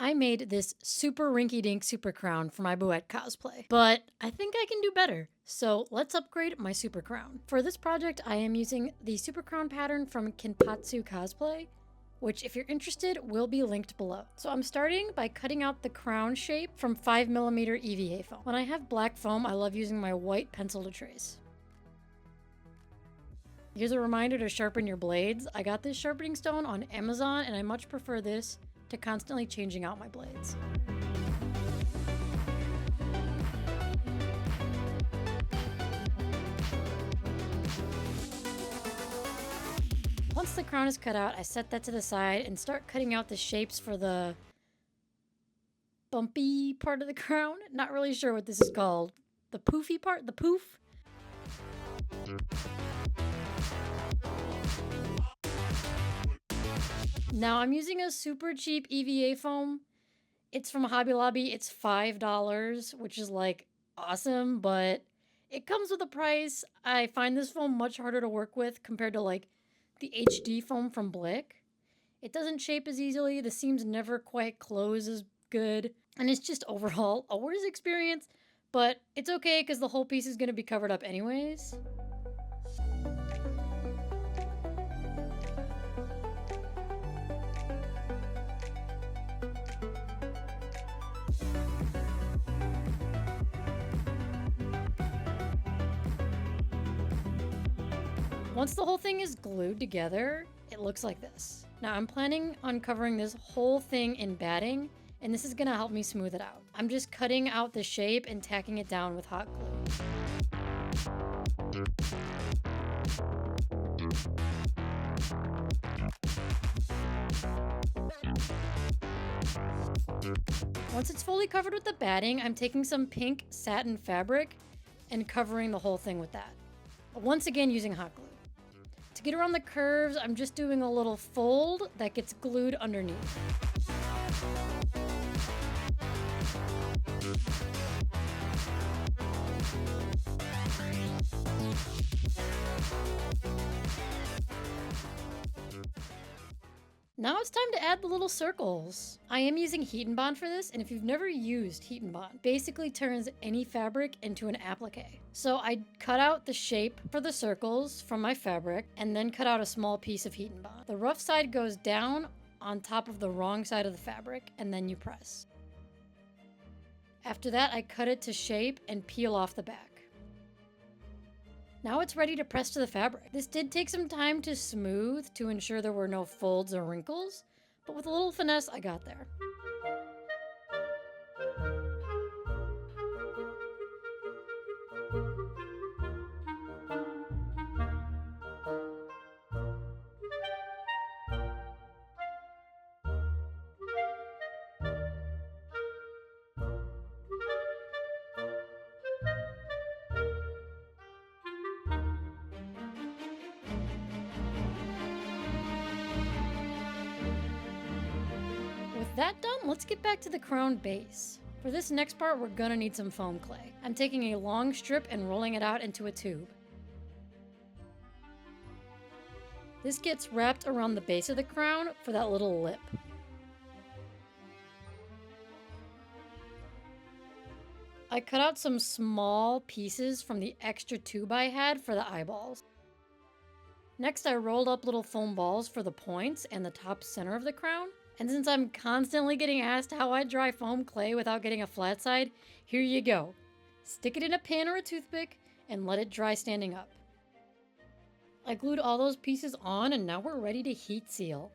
I made this super rinky-dink super crown for my Bouette cosplay, but I think I can do better. So let's upgrade my super crown. For this project, I am using the super crown pattern from Kinpatsu Cosplay, which if you're interested will be linked below. So I'm starting by cutting out the crown shape from 5mm EVA foam. When I have black foam, I love using my white pencil to trace. Here's a reminder to sharpen your blades. I got this sharpening stone on Amazon and I much prefer this to constantly changing out my blades. Once the crown is cut out, I set that to the side and start cutting out the shapes for the bumpy part of the crown. Not really sure what this is called. The poofy part? The poof? Now I'm using a super cheap EVA foam. It's from Hobby Lobby. It's $5, which is like awesome, but it comes with a price. I find this foam much harder to work with compared to like the HD foam from Blick. It doesn't shape as easily. The seams never quite close as good. And it's just overall a worse experience, but it's okay because the whole piece is going to be covered up anyways. Once the whole thing is glued together, it looks like this. Now I'm planning on covering this whole thing in batting, and this is gonna help me smooth it out. I'm just cutting out the shape and tacking it down with hot glue. Once it's fully covered with the batting, I'm taking some pink satin fabric and covering the whole thing with that. Once again using hot glue. To get around the curves, I'm just doing a little fold that gets glued underneath. Now it's time to add the little circles. I am using Heat and Bond for this, and if you've never used Heat and Bond, basically turns any fabric into an applique. So I cut out the shape for the circles from my fabric, and then cut out a small piece of Heat and Bond. The rough side goes down on top of the wrong side of the fabric, and then you press. After that, I cut it to shape and peel off the back. Now it's ready to press to the fabric. This did take some time to smooth to ensure there were no folds or wrinkles, but with a little finesse, I got there. With that done, let's get back to the crown base. For this next part, we're gonna need some foam clay. I'm taking a long strip and rolling it out into a tube. This gets wrapped around the base of the crown for that little lip. I cut out some small pieces from the extra tube I had for the eyeballs. Next, I rolled up little foam balls for the points and the top center of the crown. And since I'm constantly getting asked how I dry foam clay without getting a flat side, here you go. Stick it in a pan or a toothpick and let it dry standing up. I glued all those pieces on and now we're ready to heat seal.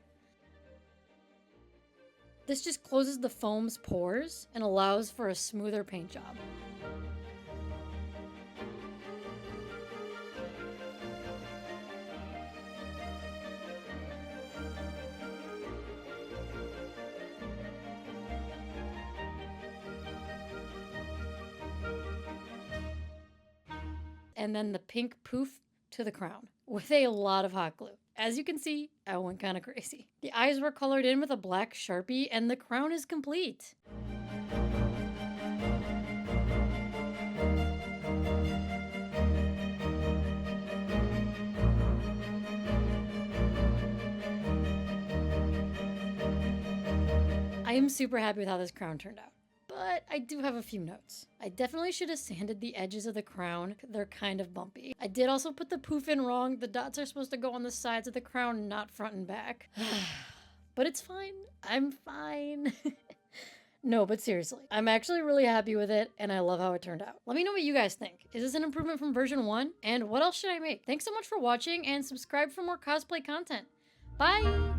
This just closes the foam's pores and allows for a smoother paint job. And then the pink poof to the crown with a lot of hot glue. As you can see, I went kind of crazy. The eyes were colored in with a black Sharpie and the crown is complete. I I am super happy with how this crown turned out. But I do have a few notes. I definitely should have sanded the edges of the crown. They're kind of bumpy. I did also put the poof in wrong. The dots are supposed to go on the sides of the crown, not front and back. But it's fine. I'm fine. No, but seriously, I'm actually really happy with it, and I love how it turned out. Let me know what you guys think. Is this an improvement from version 1? And what else should I make? Thanks so much for watching, and subscribe for more cosplay content. Bye!